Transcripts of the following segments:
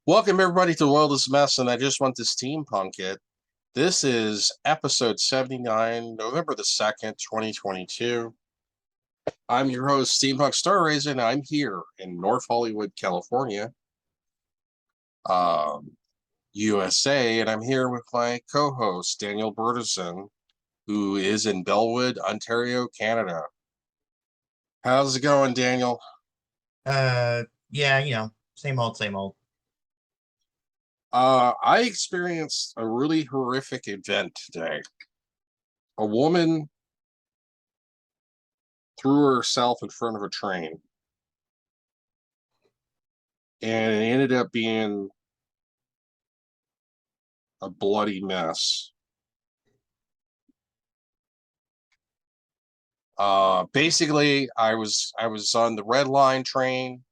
Welcome everybody to the World is a Mess, and I just want to steampunk it. This is episode 79, November the 2nd, 2022. I'm your host, Steampunk Star Raisin. I'm here in North Hollywood, California, um, USA, and I'm here with my co-host, Daniel Bertison, who is in Bellwood, Ontario, Canada. How's it going, Daniel? Yeah, same old, same old. I experienced a really horrific event today. A woman threw herself in front of a train, and it ended up being a bloody mess. Basically, I was on the Redline train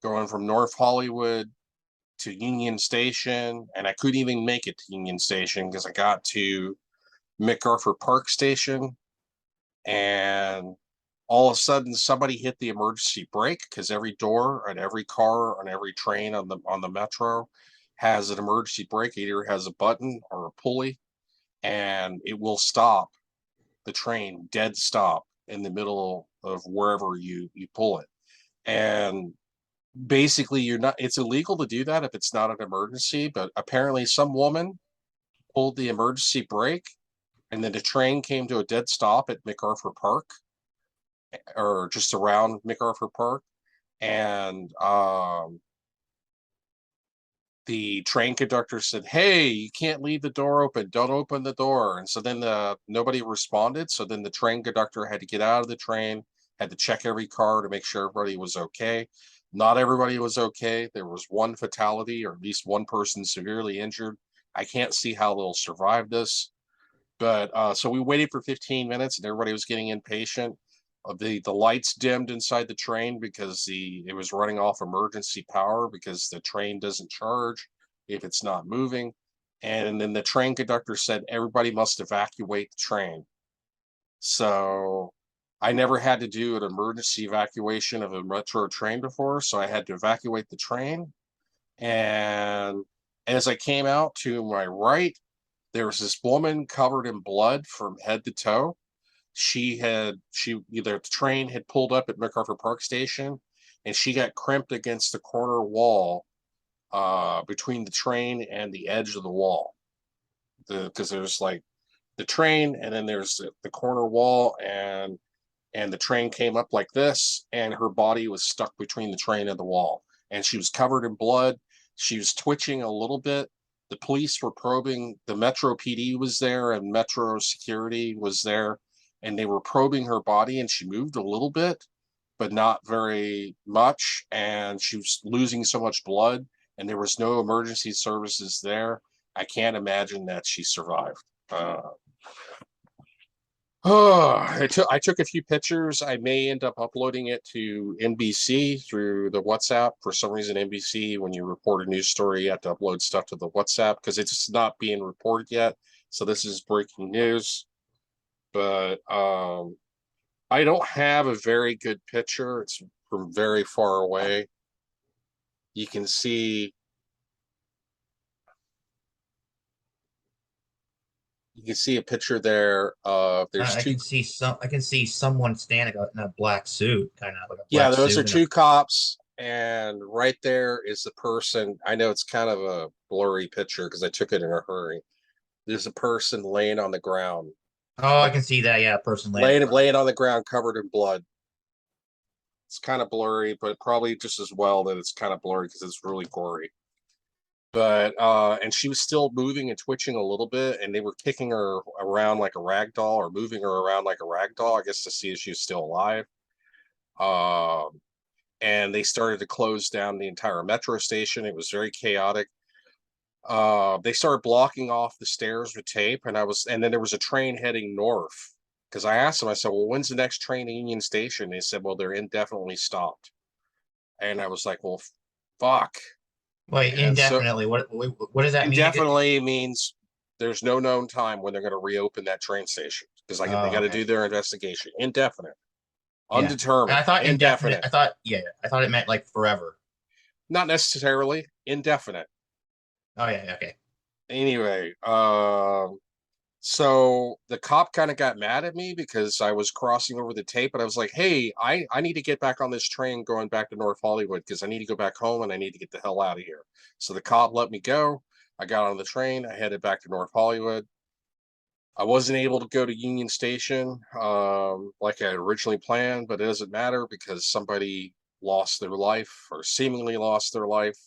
going from North Hollywood to Union Station, and I couldn't even make it to Union Station because I got to MacArthur Park Station, and all of a sudden somebody hit the emergency brake because every door on every car on every train on the metro has an emergency brake. It either has a button or a pulley, and it will stop the train dead stop in the middle of wherever you pull it. And basically you're not it's illegal to do that if it's not an emergency, but apparently some woman pulled the emergency brake, and then the train came to a dead stop at MacArthur Park, or just around MacArthur Park. And the train conductor said, "Hey, you can't leave the door open. Don't open the door." And so then nobody responded. So then the train conductor had to get out of the train, had to check every car to make sure everybody was okay. Not everybody was okay. There was one fatality, or at least one person severely injured. I can't see how they'll survive this. But so we waited for 15 minutes, and everybody was getting impatient. The lights dimmed inside the train because it was running off emergency power because the train doesn't charge if it's not moving. And then the train conductor said everybody must evacuate the train. So I never had to do an emergency evacuation of a metro train before, so I had to evacuate the train. And as I came out to my right, there was this woman covered in blood from head to toe. She either the train had pulled up at MacArthur Park Station, and she got crimped against the corner wall, between the train and the edge of the wall. Because there's like the train, and then there's the corner wall, and the train came up like this, and her body was stuck between the train and the wall, and she was covered in blood. She was twitching a little bit. The police were probing. The Metro PD was there, and Metro security was there, and they were probing her body, and she moved a little bit, but not very much, and she was losing so much blood, and there was no emergency services there. I can't imagine that she survived. Oh, I took a few pictures. I may end up uploading it to NBC through the WhatsApp. For some reason, NBC, when you report a news story, you have to upload stuff to the WhatsApp because it's not being reported yet. So this is breaking news. But I don't have a very good picture. It's from very far away. You can see you can see a picture there of there's two. I can see someone standing in a black suit, kind of like a Yeah, black those are suit and a two cops, and right there is the person. I know it's kind of a blurry picture because I took it in a hurry. There's a person laying on the ground, oh, I like can see that, yeah, a person laying on the ground. laying on the ground covered in blood. It's kind of blurry, but probably just as well that it's kind of blurry because it's really gory. But and she was still moving and twitching a little bit, and they were kicking her around like a rag doll, or moving her around like a rag doll, I guess, to see if she was still alive. Um, and they started to close down the entire metro station. It was very chaotic. They started blocking off the stairs with tape, and then there was a train heading north. Because I asked them, I said, "Well, when's the next train to Union Station?" They said, "Well, they're indefinitely stopped." And I was like, "Well, fuck." Wait, And so indefinitely. What does that mean again? indefinitely means there's no known time when they're going to reopen that train station because like they Oh, got to okay. do their investigation. Indefinite, Yeah. And undetermined, I thought indefinite, indefinite. I thought it meant like forever. Not necessarily. indefinite. Oh yeah, okay. Anyway, so the cop kind of got mad at me because I was crossing over the tape, but I was like, hey, I need to get back on this train going back to North Hollywood because I need to go back home and I need to get the hell out of here. So the cop let me go. I got on the train. I headed back to North Hollywood. I wasn't able to go to Union Station like I had originally planned, but it doesn't matter because somebody lost their life or seemingly lost their life.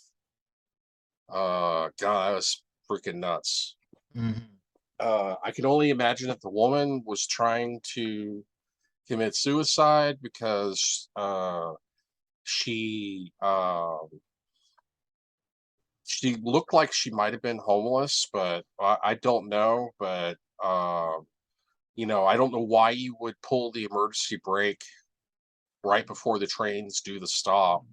God, that was freaking nuts. Mhm. I can only imagine if the woman was trying to commit suicide because she she looked like she might have been homeless, but I don't know. But I don't know why you would pull the emergency brake right before the trains do the stop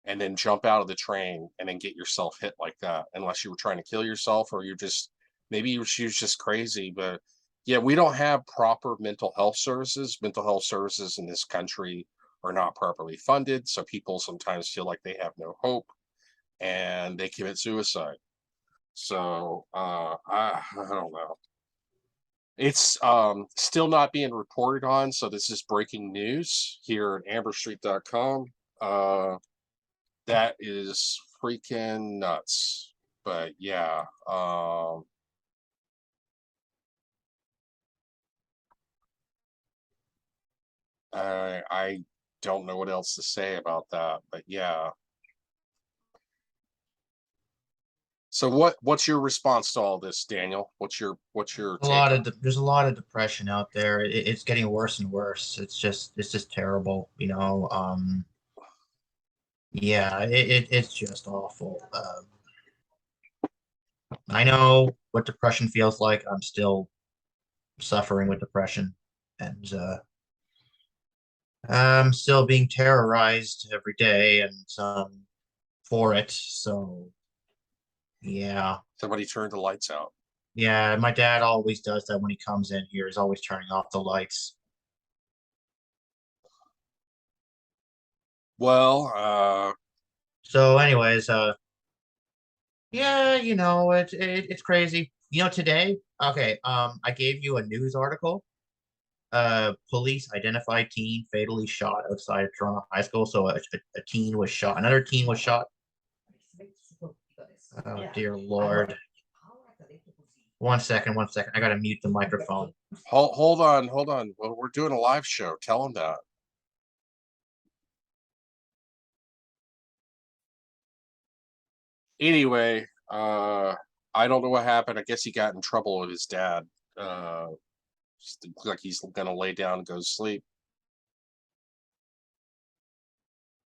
and then jump out of the train and then get yourself hit like that, unless you were trying to kill yourself or you're just maybe she was just crazy. But yeah, we don't have proper mental health services. Mental health services in this country are not properly funded, so people sometimes feel like they have no hope and they commit suicide. So I don't know. It's still not being reported on, so this is breaking news here at amberstreet.com. That is freaking nuts. But yeah, I don't know what else to say about that. But yeah. So what's your response to all this, Daniel? What's your take on it? There's a lot of depression out there. It's getting worse and worse. It's just terrible, you know. Yeah, it's just awful. I know what depression feels like. I'm still suffering with depression, and I'm still being terrorized every day, and for it. So yeah, Somebody turned the lights out. yeah. My dad always does that when he comes in here. He's always turning off the lights. Well, So, anyways, yeah, it's crazy. Today, okay, I gave you a news article. Police identified teen fatally shot outside of Toronto High School. So a teen was shot. Another teen was shot. Oh dear Lord. 1 second, 1 second. I gotta mute the microphone. hold on. Well, we're doing a live show. Tell them that. Anyway, I don't know what happened. I guess he got in trouble with his dad. Uh, looks like he's gonna lay down and go to sleep.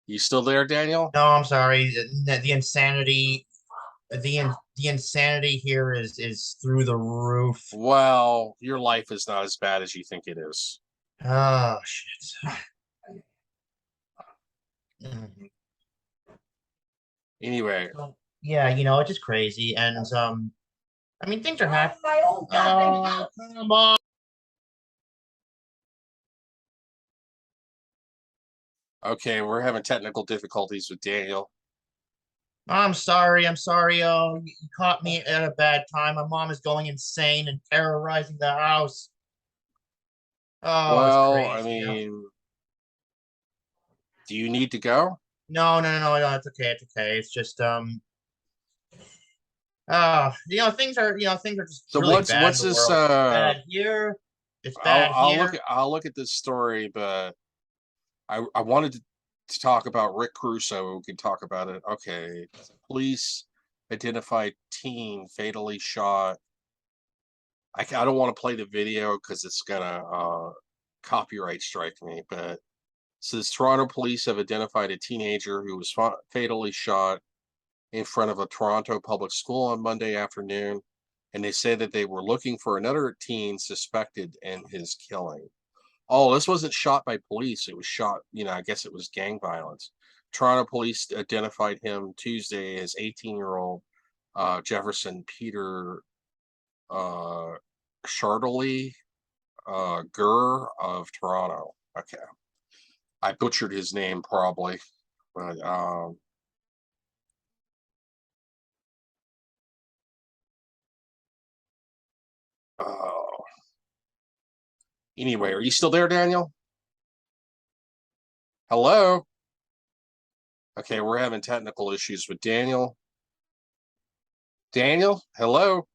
You still there, Daniel? No, I'm sorry. The insanity, the insanity here is through the roof. Well, your life is not as bad as you think it is. Oh shit. Mhm. Anyway, So, yeah, it's just crazy, and I mean things are happening. Oh, come on. okay, we're having technical difficulties with Daniel. I'm sorry. I'm sorry. Oh, you caught me at a bad time. My mom is going insane and terrorizing the house. Oh, it's Well, I crazy. mean, do you need to go? No, no, no, no, no. It's okay. It's okay. It's just things are just So really what's bad in what's the this? world. It's bad here. It's bad here. I'll look at this story, but I wanted to talk about Rick Caruso. We can talk about it. Okay, police identified teen fatally shot. I don't want to play the video because it's gonna copyright strike me. But says Toronto police have identified a teenager who was fatally shot in front of a Toronto public school on Monday afternoon, and they say that they were looking for another teen suspected in his killing. Oh, this wasn't shot by police. It was shot, I guess it was gang violence. Toronto police identified him Tuesday as 18-year-old Jefferson Peter uh, Shardley Gurr of Toronto. Okay. I butchered his name probably, but Oh. Anyway, are you still there, Daniel? Hello? Okay, we're having technical issues with Daniel. Daniel, hello?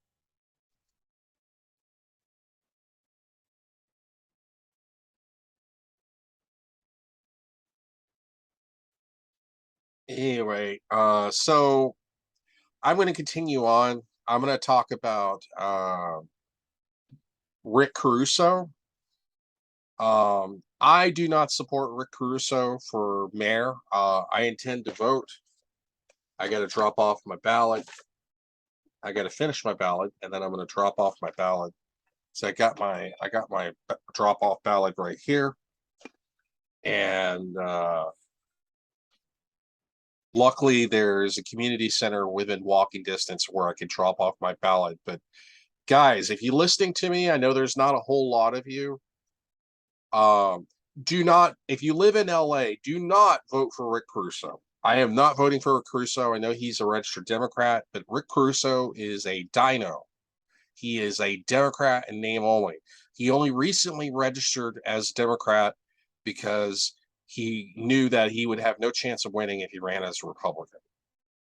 Anyway, so I'm going to continue on. I'm going to talk about Rick Caruso. I do not support Rick Caruso for mayor. I intend to vote. I got to drop off my ballot. I got to finish my ballot, and then I'm going to drop off my ballot. So I got my drop off ballot right here, and luckily there's a community center within walking distance where I can drop off my ballot. But guys, if you're listening to me, I know there's not a whole lot of you. Um, do not, if you live in LA, do not vote for Rick Caruso. I am not voting for Rick Caruso. I know he's a registered Democrat, but Rick Caruso is a DINO. He is a Democrat in name only. He only recently registered as Democrat because he knew that he would have no chance of winning if he ran as a Republican.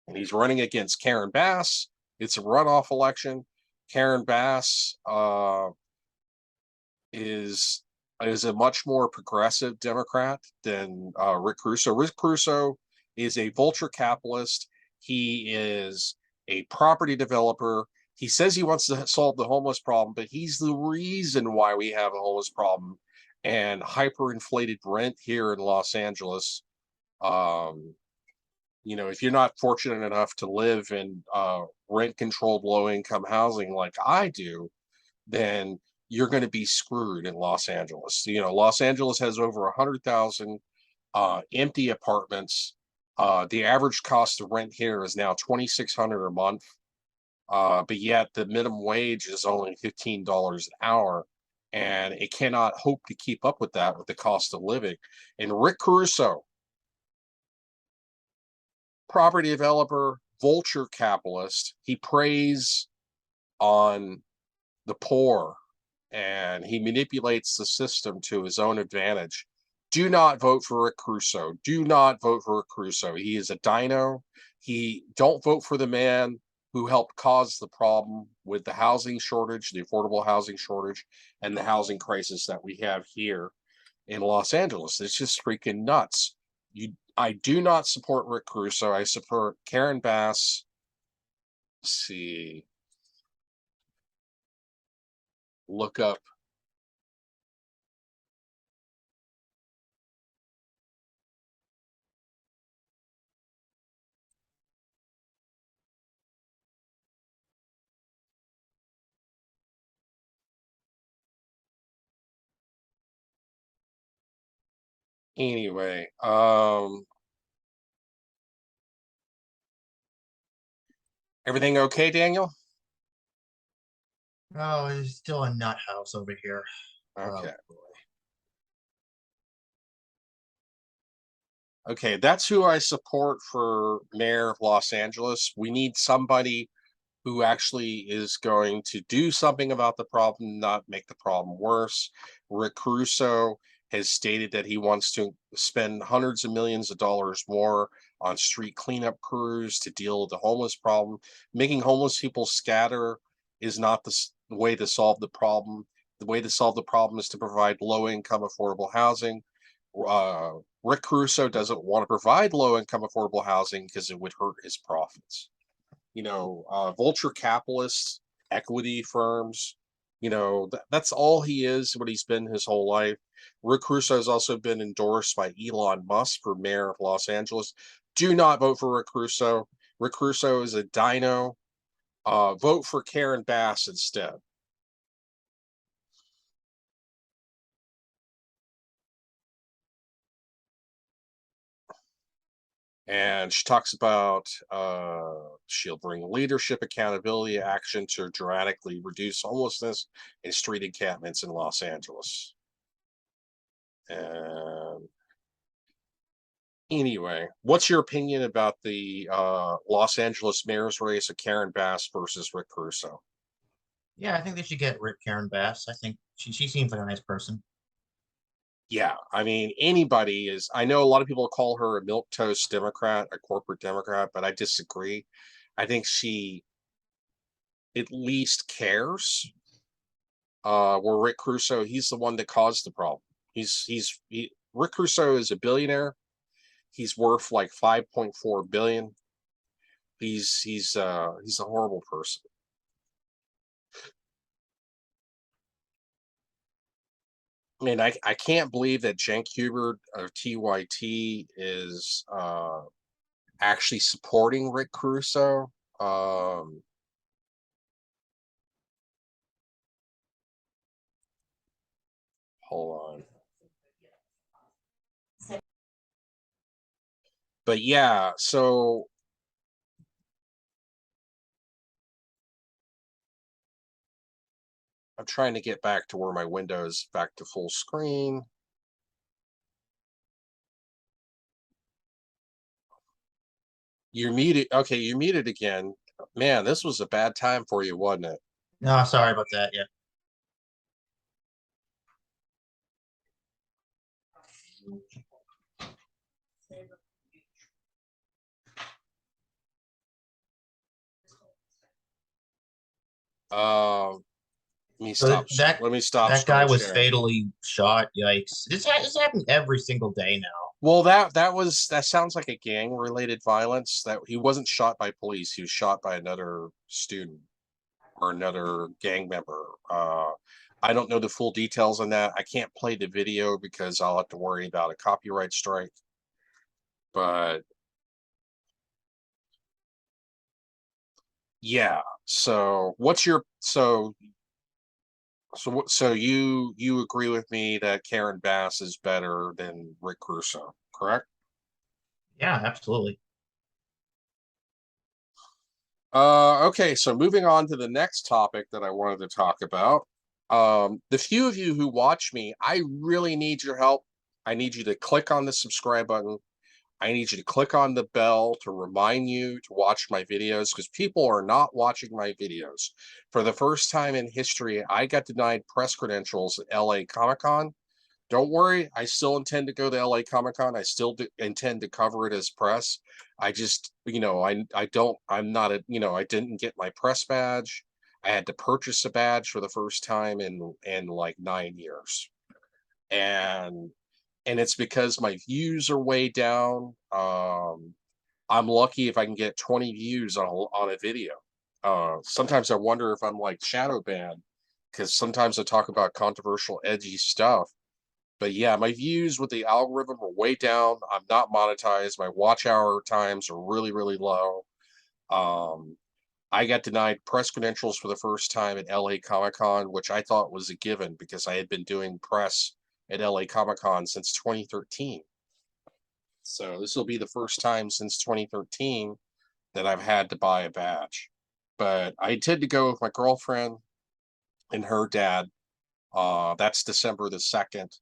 And he's running against Karen Bass. It's a runoff election. Karen Bass is a much more progressive Democrat than Rick Caruso. Rick Caruso is a vulture capitalist. He is a property developer. He says he wants to solve the homeless problem, but he's the reason why we have a homeless problem and hyperinflated rent here in Los Angeles. Um, if you're not fortunate enough to live in rent-controlled low-income housing like I do, then you're going to be screwed in Los Angeles. Los Angeles has over 100,000 empty apartments. The average cost of rent here is now $2,600 a month, but yet the minimum wage is only $15 an hour, and it cannot hope to keep up with that with the cost of living. And Rick Caruso, property developer, vulture capitalist, he preys on the poor and he manipulates the system to his own advantage. Do not vote for Rick Caruso. Do not vote for Rick Caruso. He is a dino. Don't vote for the man who helped cause the problem with the housing shortage, the affordable housing shortage, and the housing crisis that we have here in Los Angeles. It's just freaking nuts. I do not support Rick Caruso. I support Karen Bass. Let's see. Look up. Anyway, everything okay, Daniel? Oh, it's still a nut house over here. Okay. Oh boy. Okay, that's who I support for mayor of Los Angeles. We need somebody who actually is going to do something about the problem, not make the problem worse. Rick Caruso has stated that he wants to spend hundreds of millions of dollars more on street cleanup crews to deal with the homeless problem. Making homeless people scatter is not the way to solve the problem. The way to solve the problem is to provide low income affordable housing. Uh, Rick Caruso doesn't want to provide low income affordable housing because it would hurt his profits. Vulture capitalists, equity firms. That's all he is, what he's been his whole life. Rick Caruso has also been endorsed by Elon Musk for mayor of Los Angeles. Do not vote for Rick Caruso. Rick Caruso is a dino. Vote for Karen Bass instead. And she talks about she'll bring leadership, accountability, action to dramatically reduce homelessness and street encampments in Los Angeles. And anyway, what's your opinion about the Los Angeles mayor's race of Karen Bass versus Rick Caruso? Yeah, I think they should get Karen Bass. I think she seems like a nice person. Yeah, I mean, anybody is. I know a lot of people call her a milquetoast Democrat, a corporate Democrat, but I disagree. I think she at least cares. Where Rick Caruso, he's the one that caused the problem. Rick Caruso is a billionaire. He's worth like 5.4 billion. He's a horrible person. I mean, I can't believe that Cenk Hubert of TYT is actually supporting Rick Caruso. Hold on. But yeah, so I'm trying to get back to where my window is back to full screen. You're muted. Okay, you're muted again. Man, this was a bad time for you, wasn't it? No, sorry about that. Yeah. Uh, let me So stop. Let me stop that guy screen was sharing. fatally shot. Yikes! This happens every single day now. Well, that sounds like a gang related violence. That he wasn't shot by police. He was shot by another student or another gang member. I don't know the full details on that. I can't play the video because I'll have to worry about a copyright strike. But yeah, so what's your so you agree with me that Karen Bass is better than Rick Caruso, correct? Yeah, absolutely. Okay, so moving on to the next topic that I wanted to talk about. The few of you who watch me, I really need your help. I need you to click on the subscribe button. I need you to click on the bell to remind you to watch my videos because people are not watching my videos. For the first time in history, I got denied press credentials at LA Comic Con. Don't worry, I still intend to go to LA Comic Con. I still intend to cover it as press. I just, I don't, I'm not a, I didn't get my press badge. I had to purchase a badge for the first time in like 9 years, and it's because my views are way down. I'm lucky if I can get 20 views on a video. Sometimes I wonder if I'm like shadow banned because sometimes I talk about controversial, edgy stuff, but yeah, my views with the algorithm are way down. I'm not monetized. My watch hour times are really, really low. Um, I got denied press credentials for the first time at LA Comic Con, which I thought was a given because I had been doing press at LA Comic Con since 2013. So this will be the first time since 2013 that I've had to buy a badge. But I intend to go with my girlfriend and her dad. That's December the 2nd.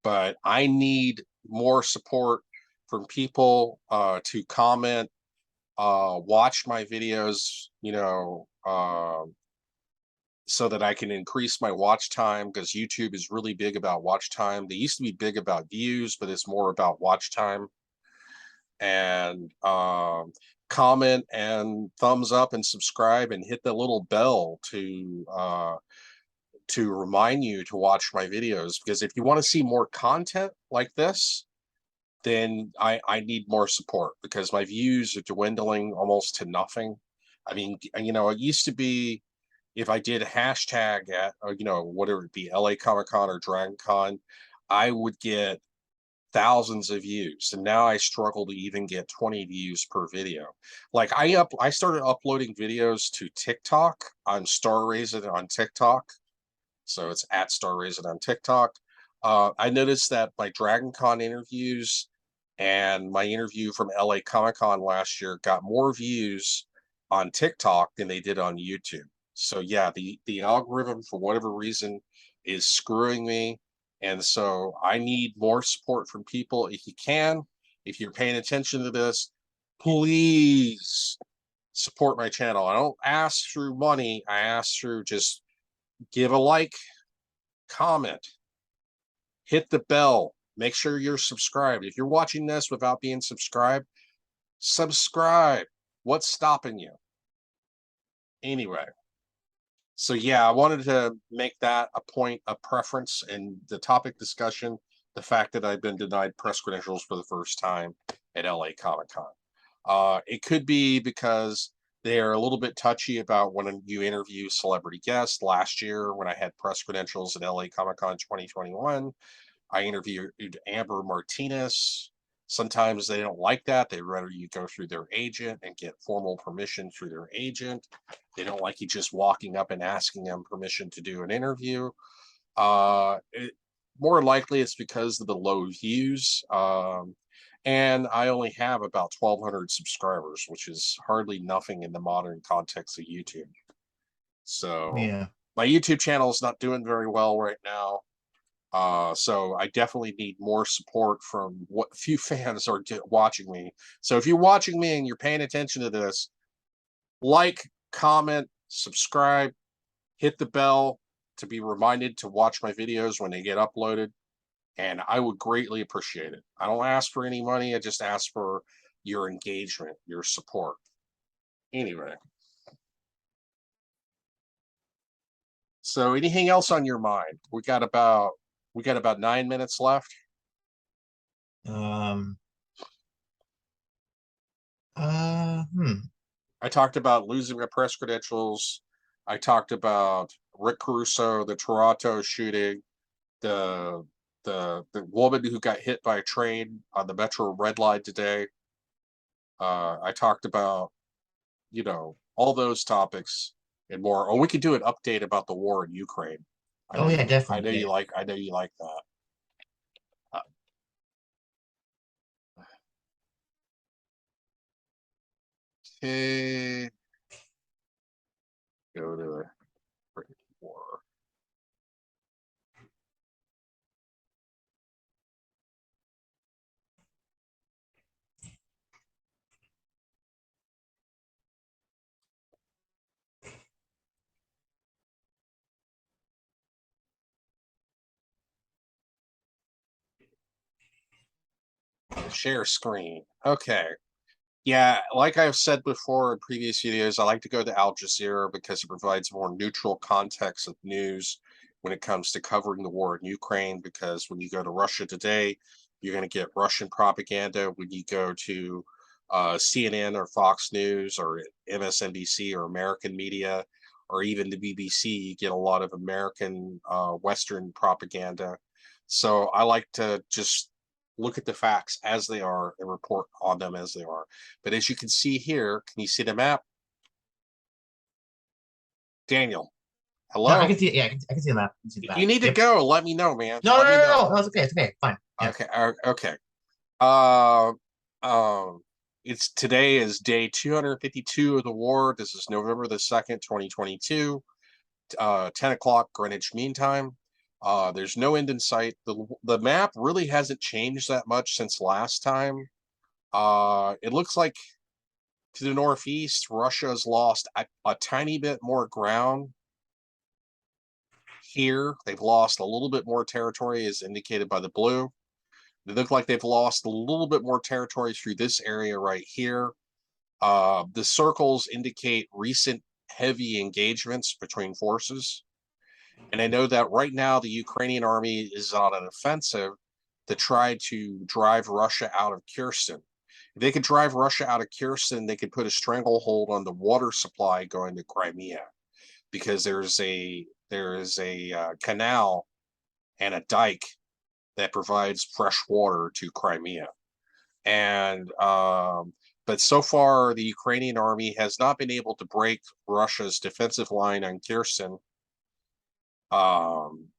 But I need more support from people to comment, watch my videos, so that I can increase my watch time because YouTube is really big about watch time. They used to be big about views, but it's more about watch time. And comment and thumbs up and subscribe and hit the little bell to remind you to watch my videos because if you want to see more content like this, then I need more support because my views are dwindling almost to nothing. I mean, it used to be if I did a hashtag at, whatever it be, LA Comic Con or Dragon Con, I would get thousands of views. And now I struggle to even get 20 views per video. Like I started uploading videos to TikTok on Star Raisin on TikTok. So it's at Star Raisin on TikTok. I noticed that my Dragon Con interviews and my interview from LA Comic Con last year got more views on TikTok than they did on YouTube. So yeah, the algorithm for whatever reason is screwing me, and so I need more support from people. If you can, if you're paying attention to this, please support my channel. I don't ask through money. I ask through just give a like, comment, hit the bell. Make sure you're subscribed. If you're watching this without being subscribed, subscribe. What's stopping you? Anyway, so yeah, I wanted to make that a point of preference in the topic discussion. The fact that I've been denied press credentials for the first time at LA Comic Con. It could be because they're a little bit touchy about when you interview celebrity guests. Last year, when I had press credentials at LA Comic Con 2021, I interviewed Amber Martinez. Sometimes they don't like that. They'd rather you go through their agent and get formal permission through their agent. They don't like you just walking up and asking them permission to do an interview. More likely it's because of the low views. And I only have about 1,200 subscribers, which is hardly nothing in the modern context of YouTube. So Yeah. my YouTube channel is not doing very well right now. So I definitely need more support from what few fans are watching me. So if you're watching me and you're paying attention to this, like, comment, subscribe, hit the bell to be reminded to watch my videos when they get uploaded. And I would greatly appreciate it. I don't ask for any money. I just ask for your engagement, your support. Anyway. So anything else on your mind? We got about 9 minutes left. Um. I talked about losing my press credentials. I talked about Rick Caruso, the Toronto shooting, the the woman who got hit by a train on the Metro Redline today. I talked about, all those topics and more. Or we could do an update about the war in Ukraine. Oh yeah, definitely. I know you like that. Okay. Go to the war. Share screen. Okay. Yeah, like I've said before in previous videos, I like to go to Al Jazeera because it provides more neutral context of news when it comes to covering the war in Ukraine. Because when you go to Russia Today, you're going to get Russian propaganda. When you go to CNN or Fox News or MSNBC or American media or even the BBC, you get a lot of American Western propaganda. So I like to just look at the facts as they are and report on them as they are. But as you can see here, can you see the map? Daniel, No, I hello? can see. Yeah, I can see the map. I can see the You map. need to Yep. go. Let me know, man. No, no, Let me no, know. no, no. It's okay. It's okay. Fine. Yeah. Okay. Okay. Uh, um, it's today is day 252 of the war. This is November the 2nd, 2022. 10 o'clock Greenwich Mean Time. There's no end in sight. The map really hasn't changed that much since last time. It looks like to the northeast, Russia has lost a tiny bit more ground here. They've lost a little bit more territory, as indicated by the blue. They look like they've lost a little bit more territory through this area right here. The circles indicate recent heavy engagements between forces. And I know that right now the Ukrainian army is on an offensive to try to drive Russia out of Kherson. If they could drive Russia out of Kherson, they could put a stranglehold on the water supply going to Crimea, because there is a canal and a dike that provides fresh water to Crimea. And but so far, the Ukrainian army has not been able to break Russia's defensive line on Kherson. Um,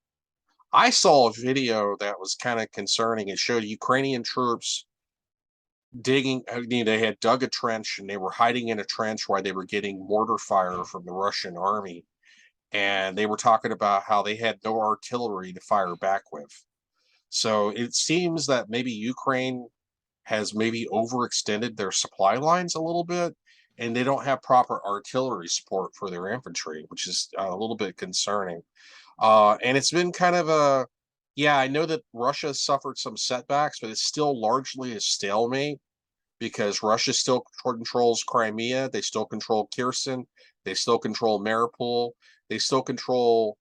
I saw a video that was kind of concerning. It showed Ukrainian troops digging. They had dug a trench and they were hiding in a trench while they were getting mortar fire from the Russian army. And they were talking about how they had no artillery to fire back with. So it seems that maybe Ukraine has maybe overextended their supply lines a little bit. and they don't have proper artillery support for their infantry, which is a little bit concerning. And it's been kind of a, yeah, I know that Russia suffered some setbacks, but it's still largely a stalemate because Russia still controls Crimea, they still control Kherson, they still control Mariupol, they still control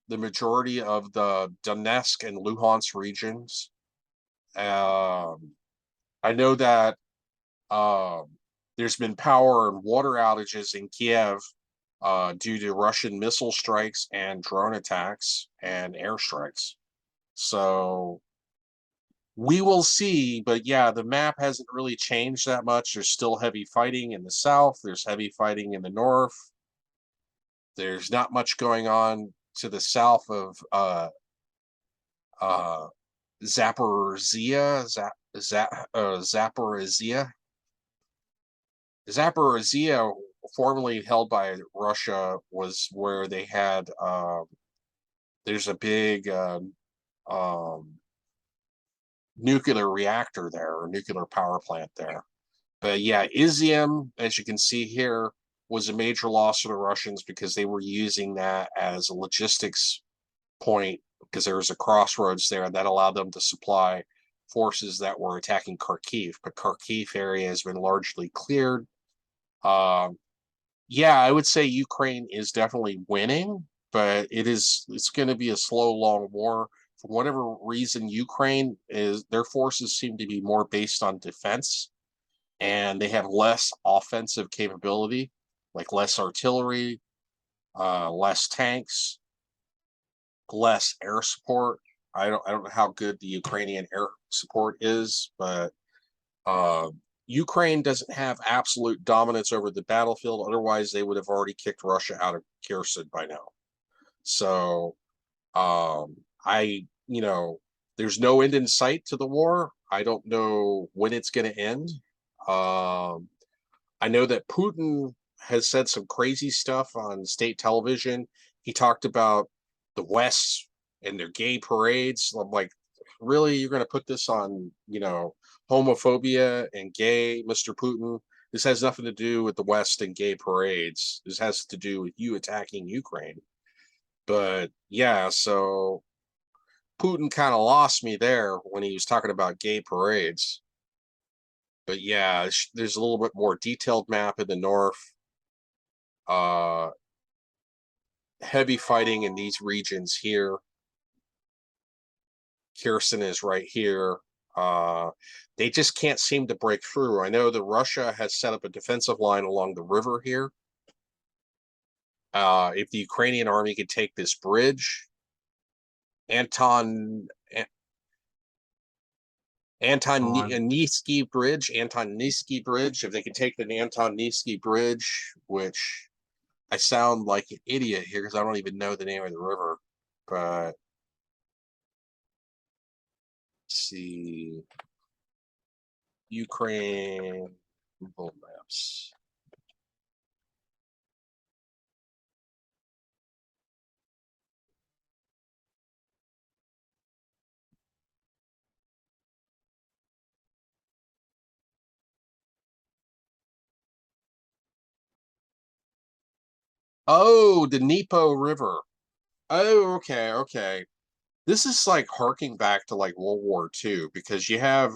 the majority of the Donetsk and Luhansk regions. I know that um, there's been power and water outages in Kiev due to Russian missile strikes and drone attacks and airstrikes. So we will see, but yeah, the map hasn't really changed that much. There's still heavy fighting in the south, there's heavy fighting in the north. There's not much going on to the south of uh, Zaporizhia, Zaporizhia. Zaporizhia, formerly held by Russia, was where they had. There's a big nuclear reactor there, or nuclear power plant there. But yeah, Izium, as you can see here, was a major loss for the Russians because they were using that as a logistics point because there was a crossroads there that allowed them to supply forces that were attacking Kharkiv. But Kharkiv area has been largely cleared. Yeah, I would say Ukraine is definitely winning, but it's going to be a slow, long war. For whatever reason, Ukraine is their forces seem to be more based on defense, and they have less offensive capability, like less artillery, less tanks, less air support. I don't know how good the Ukrainian air support is, but uh, Ukraine doesn't have absolute dominance over the battlefield. Otherwise, they would have already kicked Russia out of Kherson by now. So I, there's no end in sight to the war. I don't know when it's going to end. Um, I know that Putin has said some crazy stuff on state television. He talked about the West and their gay parades. I'm like, really, you're going to put this on, homophobia and gay, Mr. Putin? This has nothing to do with the West and gay parades. This has to do with you attacking Ukraine. But yeah, so Putin kind of lost me there when he was talking about gay parades. But yeah, there's a little bit more detailed map in the north. Uh, Heavy fighting in these regions here. Kherson is right here. Uh, they just can't seem to break through. I know that Russia has set up a defensive line along the river here. If the Ukrainian army could take this bridge, Anton On Anton Nisky Bridge, if they could take the Anton Nisky Bridge, which I sound like an idiot here because I don't even know the name of the river, but let's see. Ukraine Google Maps. Oh, the Dnieper River. Oh, okay, okay. This is like harking back to like World War II because you have,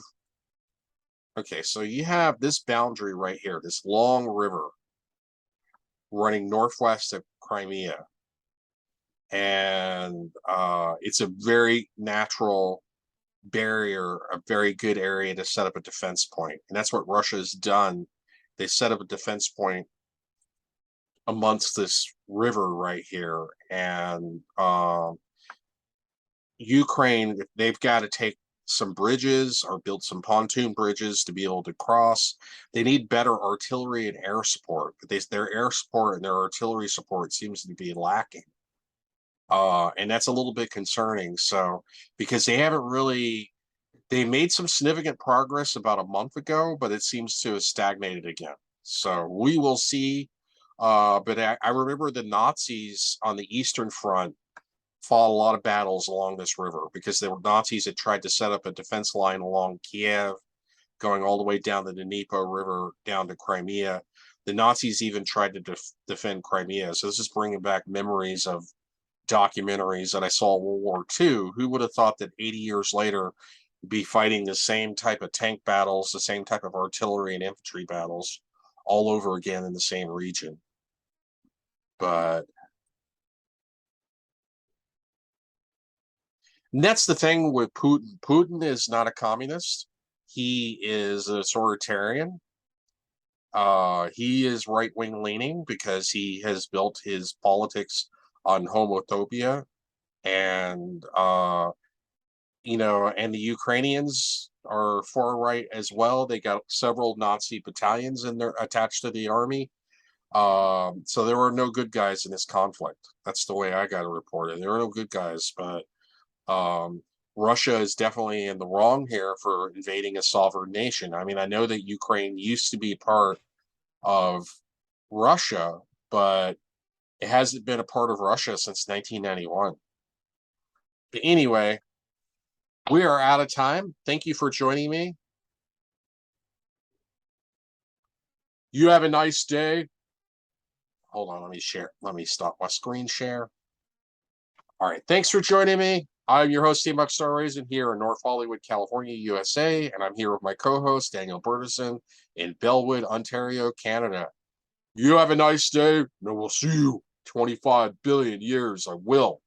okay, so you have this boundary right here, this long river running northwest of Crimea. And it's a very natural barrier, a very good area to set up a defense point. And that's what Russia has done. They set up a defense point amongst this river right here. And Ukraine, they've got to take some bridges or build some pontoon bridges to be able to cross. They need better artillery and air support, but their air support and their artillery support seems to be lacking. And that's a little bit concerning. So, because they made some significant progress about a month ago, but it seems to have stagnated again. So we will see. But I remember the Nazis on the Eastern Front fought a lot of battles along this river because the Nazis had tried to set up a defense line along Kiev, going all the way down the Dnieper River down to Crimea. The Nazis even tried to defend Crimea. So this is bringing back memories of documentaries that I saw in World War II. Who would have thought that 80 years later, be fighting the same type of tank battles, the same type of artillery and infantry battles all over again in the same region? But that's the thing with Putin. Putin is not a communist. He is a authoritarian. He is right wing leaning because he has built his politics on homophobia, and and the Ukrainians are far right as well. They got several Nazi battalions in there attached to the army. So there are no good guys in this conflict. That's the way I got to report it. There are no good guys, but Russia is definitely in the wrong here for invading a sovereign nation. I mean, I know that Ukraine used to be part of Russia, but it hasn't been a part of Russia since 1991. But anyway, we are out of time. Thank you for joining me. You have a nice day. Hold on, let me share. Let me stop my screen share. All right, thanks for joining me. I'm your host, Steampunk Star Raisin, here in North Hollywood, California, USA, and I'm here with my co-host, Daniel Bertison, in Bellwood, Ontario, Canada. You have a nice day, and we'll see you 25 billion years. I will.